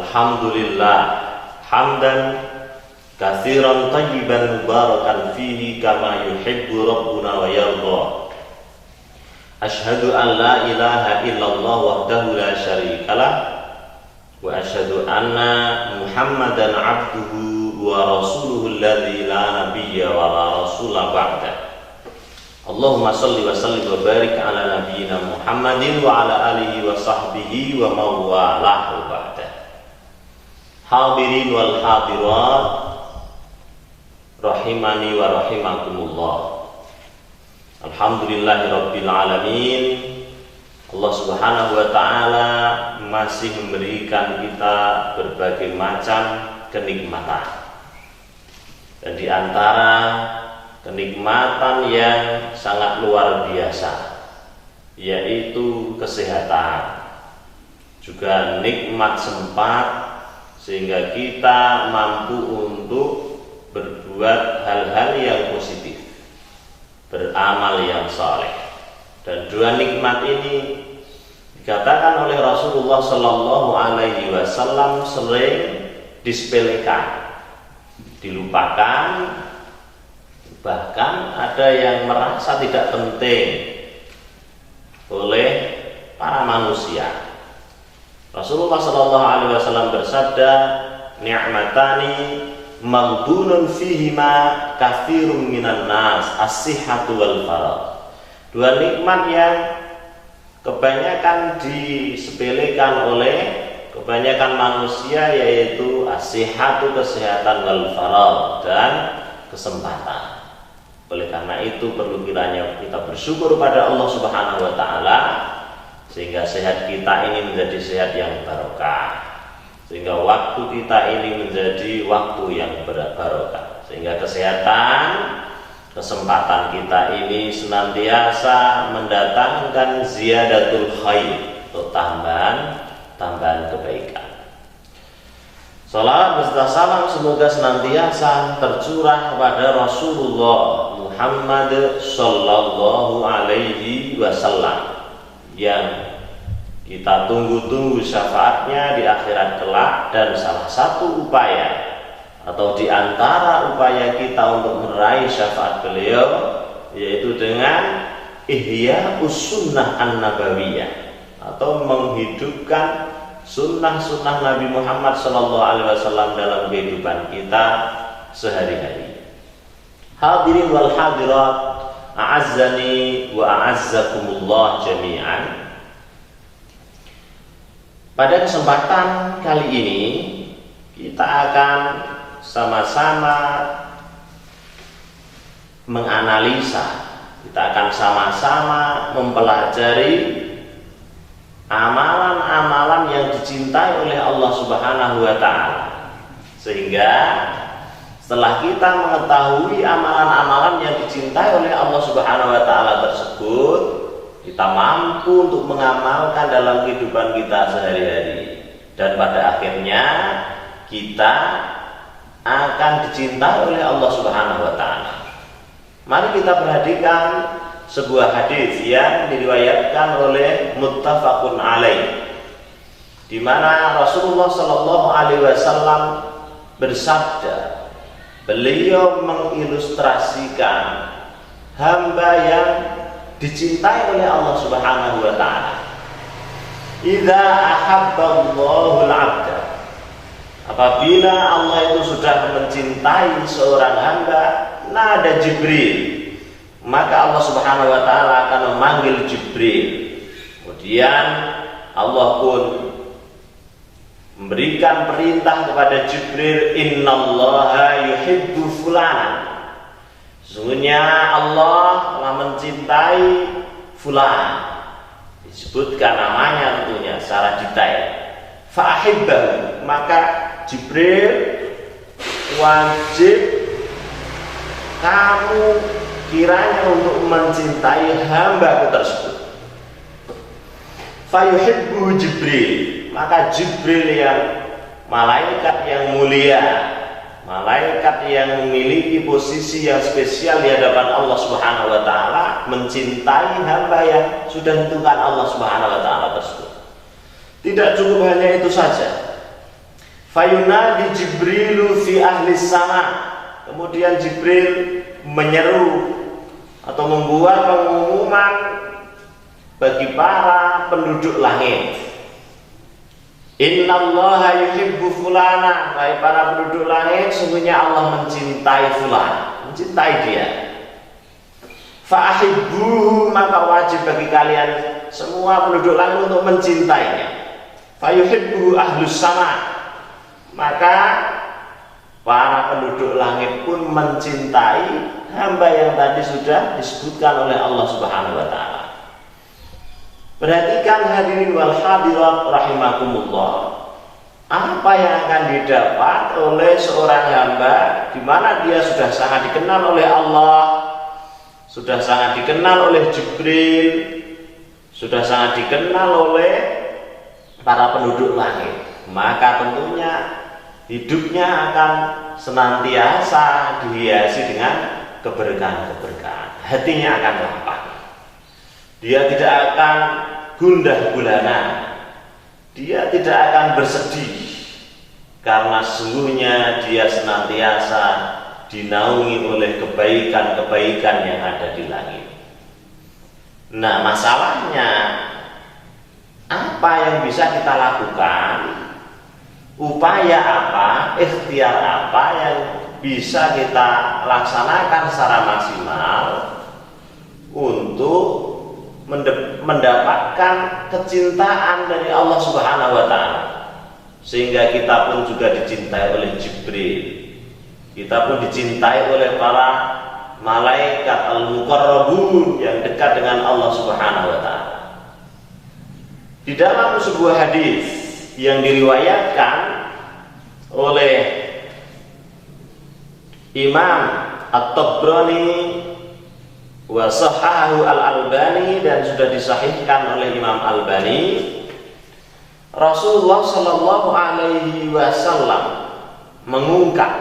Alhamdulillah hamdan katsiran thayyiban mubarakan fihi kama yuhibbu rabbuna wa yarda. Asyhadu an la ilaha illallah wahdahu la syarikalah wa asyhadu anna Muhammadan abduhu wa rasuluhu alladzi la nabiyya wa la rasula ba'da. Allahumma shalli wa sallim wa barik ala nabiyyina Muhammadin wa ala alihi wa sahbihi wa mawalahu ba'da. Hadirin wal hadirat rahimani wa rahimakumullah. Alhamdulillahirabbil alamin. Allah Subhanahu wa taala masih memberikan kita berbagai macam kenikmatan. Dan di antara kenikmatan yang sangat luar biasa yaitu kesehatan, juga nikmat sempat sehingga kita mampu untuk berbuat hal-hal yang positif, beramal yang saleh. Dan dua nikmat ini dikatakan oleh Rasulullah Sallallahu Alaihi Wasallam sering disepelekan, dilupakan, bahkan ada yang merasa tidak penting oleh para manusia. Rasulullah Sallallahu Alaihi Wasallam bersabda, "Ni'matani maghdunun fihima katsirun minan nas, as-sihhatu wal faragh." Dua nikmat yang kebanyakan disepelekan oleh kebanyakan manusia, yaitu as-sihhatu, kesehatan, wal faragh, dan kesempatan. Oleh karena itu perlu kiranya kita bersyukur pada Allah Subhanahu wa taala sehingga sehat kita ini menjadi sehat yang barokah, sehingga waktu kita ini menjadi waktu yang barokah, sehingga kesehatan, kesempatan kita ini senantiasa mendatangkan ziyadatul khair, atau tambahan kebaikan. Salawat beserta salam semoga senantiasa tercurah kepada Rasulullah Muhammad Sallallahu Alaihi Wasallam yang kita tunggu-tunggu syafaatnya di akhirat kelak. Dan salah satu upaya atau di antara upaya kita untuk meraih syafaat beliau yaitu dengan ihya sunnah an-nabawiyah, atau menghidupkan sunnah-sunnah Nabi Muhammad SAW dalam kehidupan kita sehari-hari. Hadirin wal hadirat, a'azzani wa a'azzakumullah jami'an. Pada kesempatan kali ini kita akan sama-sama menganalisa, kita akan sama-sama mempelajari amalan-amalan yang dicintai oleh Allah Subhanahu wa taala. Sehingga setelah kita mengetahui amalan-amalan yang dicintai oleh Allah Subhanahu wa taala tersebut, kita mampu untuk mengamalkan dalam kehidupan kita sehari-hari. Dan pada akhirnya kita akan dicintai oleh Allah Subhanahu wa taala. Mari kita perhatikan sebuah hadis yang diriwayatkan oleh muttafaqun alaih, di mana Rasulullah Sallallahu Alaihi Wasallam bersabda, beliau mengilustrasikan hamba yang dicintai oleh Allah Subhanahu wa taala. Idza ahabballahu al-'abda, apabila Allah itu sudah mencintai seorang hamba, nada Jibril, maka Allah Subhanahu wa taala akan memanggil Jibril. Kemudian Allah pun memberikan perintah kepada Jibril, innallaha yuhibbu fulanan, sesungguhnya Allah telah mencintai fulan. Disebutkan namanya tentunya secara detail. Fa'ahibbahu, maka Jibril wajib kamu kiranya untuk mencintai hamba tersebut. Fayuhibbu Jibril, maka Jibril yang malaikat yang mulia, malaikat yang memiliki posisi yang spesial di hadapan Allah Subhanahu wa taala, mencintai hamba yang sudah ditentukan Allah Subhanahu wa taala tersebut. Tidak cukup hanya itu saja. Fayunadi Jibrilu fi ahli sama. Kemudian Jibril menyeru atau membuat pengumuman bagi para penduduk langit. Innallaha yuhibbu fulana. Wahai para penduduk langit, sungguhnya Allah mencintai fulan, mencintai dia. Fa'ahibbuhu, maka wajib bagi kalian semua penduduk langit untuk mencintainya. Fayuhibbuhu ahlus sama. Maka para penduduk langit pun mencintai hamba yang tadi sudah disebutkan oleh Allah Subhanahu wa taala. Perhatikan hadirin wal hadirat rahimakumullah. Apa yang akan didapat oleh seorang hamba di mana dia sudah sangat dikenal oleh Allah, sudah sangat dikenal oleh Jibril, sudah sangat dikenal oleh para penduduk langit. Maka tentunya hidupnya akan senantiasa dihiasi dengan keberkahan-keberkahan. Hatinya akan lapang. Dia tidak akan gundah gulana. Dia tidak akan bersedih karena sesungguhnya dia senantiasa dinaungi oleh kebaikan-kebaikan yang ada di langit. Nah, masalahnya apa yang bisa kita lakukan? Upaya apa, ikhtiar apa yang bisa kita laksanakan secara maksimal untuk mendapatkan kecintaan dari Allah Subhanahu wa taala, sehingga kita pun juga dicintai oleh Jibril, kita pun dicintai oleh para malaikat al-muqarrabun yang dekat dengan Allah Subhanahu wa taala. Di dalam sebuah hadis yang diriwayatkan oleh Imam At-Tabrani wa sahahahu al-Albani, dan sudah disahihkan oleh Imam Albani, Rasulullah Shallallahu Alaihi Wasallam mengungkap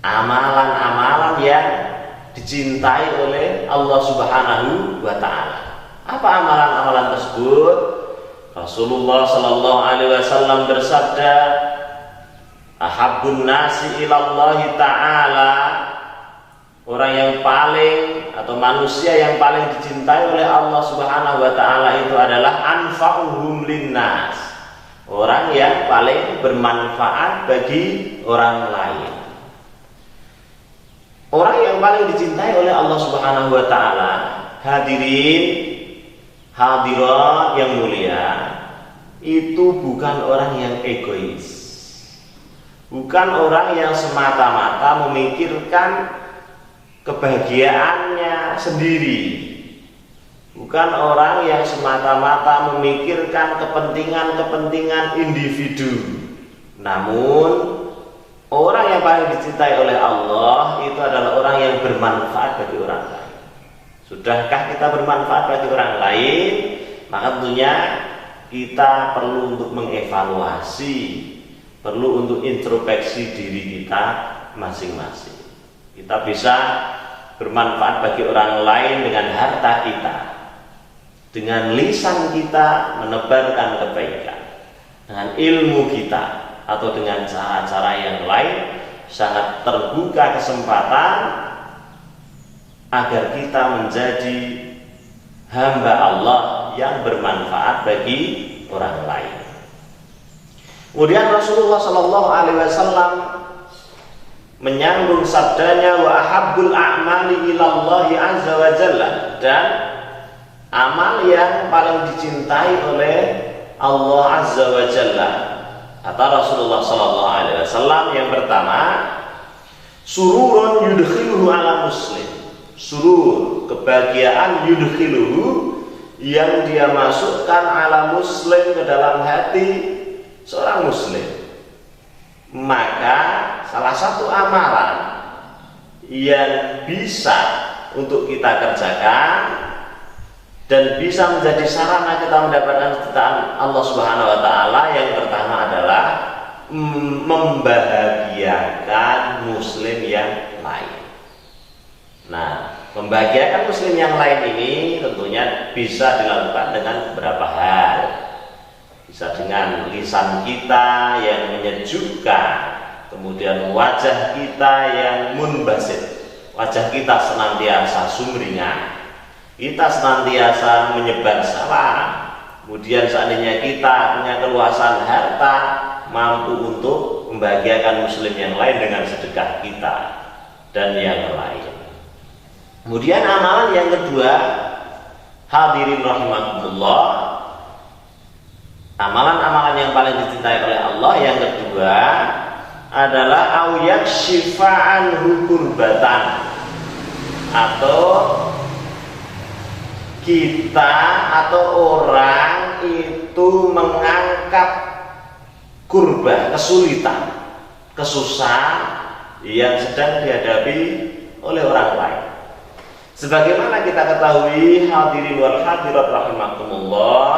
amalan-amalan yang dicintai oleh Allah Subhanahu wa taala. Apa amalan-amalan tersebut? Rasulullah Shallallahu Alaihi Wasallam bersabda, ahabbun nasi ilallahi ta'ala, orang yang paling atau manusia yang paling dicintai oleh Allah Subhanahu wa taala itu adalah anfa'uhum linnas, orang yang paling bermanfaat bagi orang lain. Orang yang paling dicintai oleh Allah Subhanahu wa taala, hadirin hadirat yang mulia, itu bukan orang yang egois, bukan orang yang semata-mata memikirkan kebahagiaannya sendiri, bukan orang yang semata-mata memikirkan kepentingan-kepentingan individu. Namun orang yang paling dicintai oleh Allah itu adalah orang yang bermanfaat bagi orang lain. Sudahkah kita bermanfaat bagi orang lain? Maka tentunya kita perlu untuk mengevaluasi, perlu untuk introspeksi diri kita masing-masing. Kita bisa bermanfaat bagi orang lain dengan harta kita, dengan lisan kita menebarkan kebaikan, dengan ilmu kita, atau dengan cara-cara yang lain. Sangat terbuka kesempatan agar kita menjadi hamba Allah yang bermanfaat bagi orang lain. Kemudian Rasulullah Shallallahu Alaihi Wasallam menyambung sabdanya, wa ahabbul a'mali ilallahi azza wa jalla, dan amal yang paling dicintai oleh Allah azza wa jalla, kata Rasulullah Shallallahu Alaihi Wasallam, yang pertama, sururun yudkhiluhu ala muslim, surur, kebahagiaan, yudkhiluhu, yang dia masukkan ala muslim, ke dalam hati seorang muslim. Maka salah satu amalan yang bisa untuk kita kerjakan dan bisa menjadi sarana kita mendapatkan kecintaan Allah Subhanahu wa taala, yang pertama adalah membahagiakan muslim yang lain. Nah, membahagiakan muslim yang lain ini tentunya bisa dilakukan dengan beberapa hal. bisa dengan lisan kita yang menyejukkan, kemudian wajah kita yang munbasit, wajah kita senantiasa sumringah, kita senantiasa menyebar salam. Kemudian seandainya kita punya keluasan harta, mampu untuk membahagiakan muslim yang lain dengan sedekah kita dan yang lain. Kemudian amalan yang kedua, hadirin rahimakumullah, amalan-amalan yang paling dicintai oleh Allah yang kedua adalah auyak syifa'an hukurbatan, atau kita atau orang itu mengangkat kurbah, kesulitan, kesusahan yang sedang dihadapi oleh orang lain. Sebagaimana kita ketahui, hadirin wal hadirat rahimakumullah,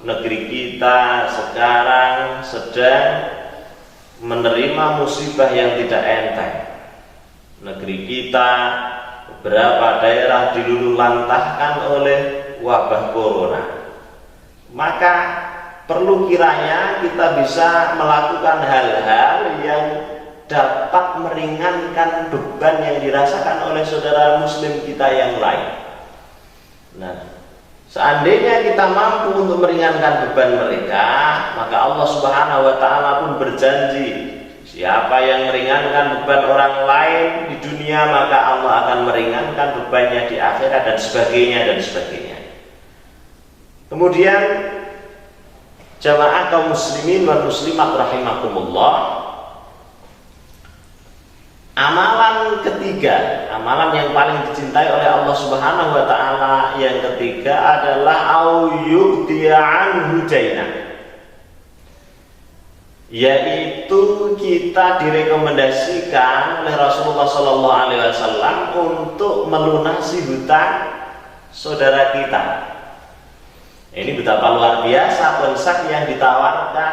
negeri kita sekarang sedang menerima musibah yang tidak enteng. Negeri kita, beberapa daerah diluluhlantahkan oleh wabah corona. Maka perlu kiranya kita bisa melakukan hal-hal yang dapat meringankan beban yang dirasakan oleh saudara muslim kita yang lain. Nah, seandainya kita mampu untuk meringankan beban mereka, maka Allah Subhanahu wa ta'ala pun berjanji, siapa yang meringankan beban orang lain di dunia, maka Allah akan meringankan bebannya di akhirat, dan sebagainya dan sebagainya. Kemudian jamaah kaum muslimin wal muslimat rahimakumullah, amalan ketiga, amalan yang paling dicintai oleh Allah Subhanahu wa ta'ala yang ketiga adalah ayyubdi'an hujaina, yaitu kita direkomendasikan oleh Rasulullah Sallallahu Alaihi Wasallam untuk melunasi hutang saudara kita. Ini betapa luar biasa konsep yang ditawarkan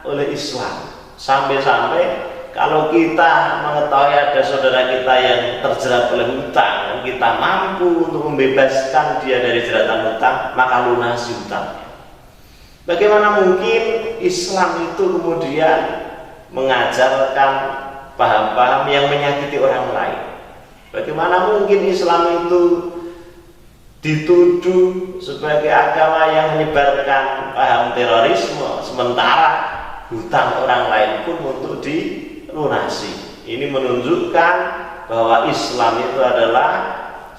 oleh Islam. Sampai-sampai kalau kita mengetahui ada saudara kita yang terjerat oleh hutang dan kita mampu untuk membebaskan dia dari jeratan hutang, maka lunasi hutangnya. Bagaimana mungkin Islam itu kemudian mengajarkan paham-paham yang menyakiti orang lain? Bagaimana mungkin Islam itu dituduh sebagai agama yang menyebarkan paham terorisme, sementara hutang orang lain pun untuk dilunasi? Ini menunjukkan bahwa Islam itu adalah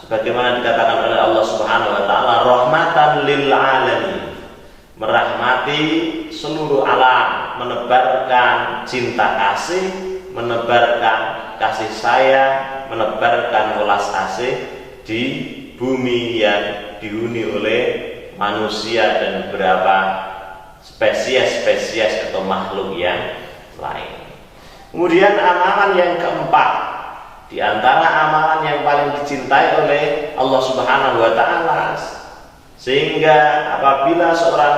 sebagaimana dikatakan oleh Allah Subhanahu wa ta'ala, rahmatan lil alamin, merahmati seluruh alam, menebarkan cinta kasih, menebarkan kasih sayang, menebarkan welas asih di bumi yang dihuni oleh manusia dan beberapa spesies-spesies atau makhluk yang lain. Kemudian amalan yang keempat, di antara amalan yang paling dicintai oleh Allah Subhanahu wa ta'ala, sehingga apabila seorang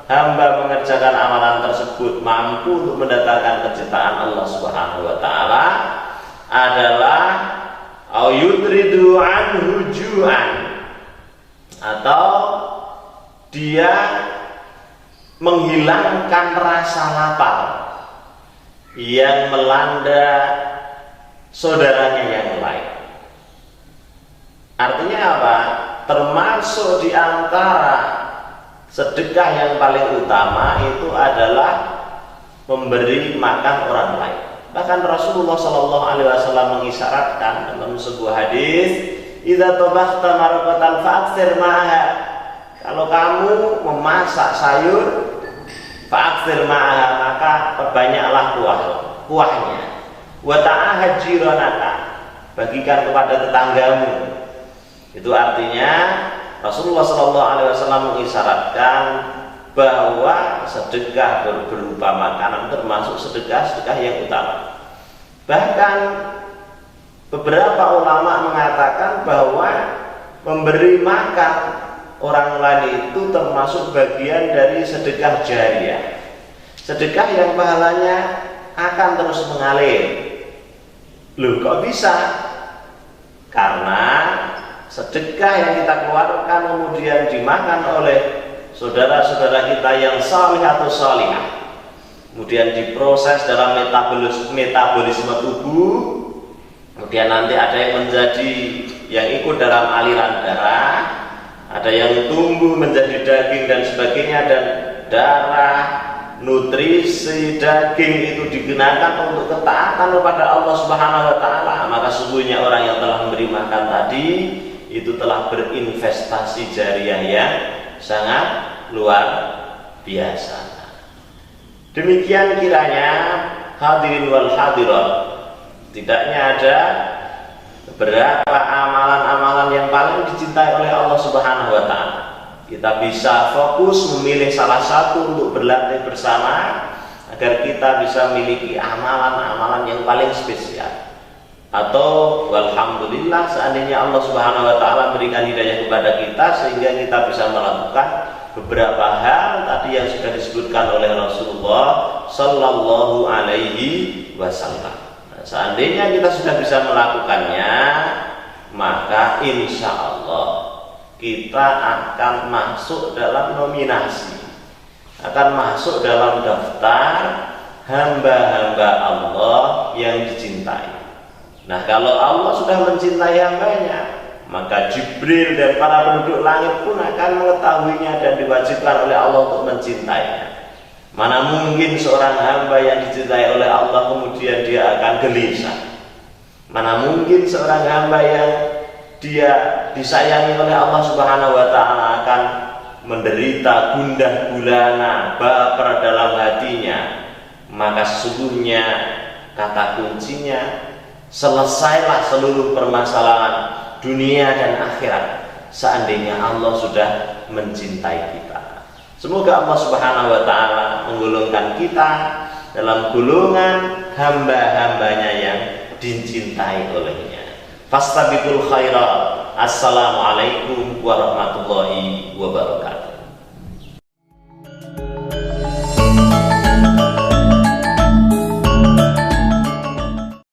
hamba mengerjakan amalan tersebut mampu untuk mendatangkan kecintaan Allah Subhanahu wa ta'ala, adalah ayudridu anhu ju'an, atau dia menghilangkan rasa lapar yang melanda saudaranya yang lain. Artinya apa? Termasuk di antara sedekah yang paling utama itu adalah memberi makan orang lain. Bahkan Rasulullah Shallallahu Alaihi Wasallam mengisyaratkan dalam sebuah hadis, "Idza tabakhta marqatan fa'aktsir ma'aha." Kalau kamu memasak sayur, fa'aktsir ma'aha, maka perbanyaklah kuahnya. Wa ta'ahad jiranaka, bagikan kepada tetanggamu. Itu artinya Rasulullah Shallallahu Alaihi Wasallam mengisyaratkan bahwa sedekah berupa makanan termasuk sedekah yang utama. Bahkan beberapa ulama mengatakan bahwa memberi makan orang lain itu termasuk bagian dari sedekah jariyah, sedekah yang pahalanya akan terus mengalir. Loh, kok bisa? Karena sedekah yang kita keluarkan kemudian dimakan oleh saudara-saudara kita yang salih atau salihah, kemudian diproses dalam metabolisme tubuh, kemudian nanti ada yang menjadi yang ikut dalam aliran darah, ada yang tumbuh menjadi daging dan sebagainya, dan darah, nutrisi daging itu digunakan untuk ketaatan kepada Allah Subhanahu wa taala, maka sesungguhnya orang yang telah memberi makan tadi itu telah berinvestasi jariah yang sangat luar biasa. Demikian kiranya hadirin wal hadirat, tidaknya ada beberapa amalan-amalan yang paling dicintai oleh Allah Subhanahu wa taala. Kita bisa fokus memilih salah satu untuk berlatih bersama agar kita bisa memiliki amalan-amalan yang paling spesial. Atau walhamdulillah seandainya Allah Subhanahu wa taala berikan hidayah kepada kita sehingga kita bisa melakukan beberapa hal tadi yang sudah disebutkan oleh Rasulullah sallallahu alaihi wasallam. Seandainya kita sudah bisa melakukannya, maka insya Allah kita akan masuk dalam nominasi, akan masuk dalam daftar hamba-hamba Allah yang dicintai. Nah, kalau Allah sudah mencintai hambanya, maka Jibril dan para penduduk langit pun akan mengetahuinya dan diwajibkan oleh Allah untuk mencintainya. Mana mungkin seorang hamba yang dicintai oleh Allah kemudian dia akan gelisah? Mana mungkin seorang hamba yang dia disayangi oleh Allah Subhanahu wa taala akan menderita gundah gulana, baper dalam hatinya? Maka sesungguhnya kata kuncinya, selesailah seluruh permasalahan dunia dan akhirat seandainya Allah sudah mencintai kita. Semoga Allah Subhanahu wa taala menggolongkan kita dalam golongan hamba-hambanya yang dicintai olehnya. Fastabiqul khairat. Assalamualaikum warahmatullahi wabarakatuh.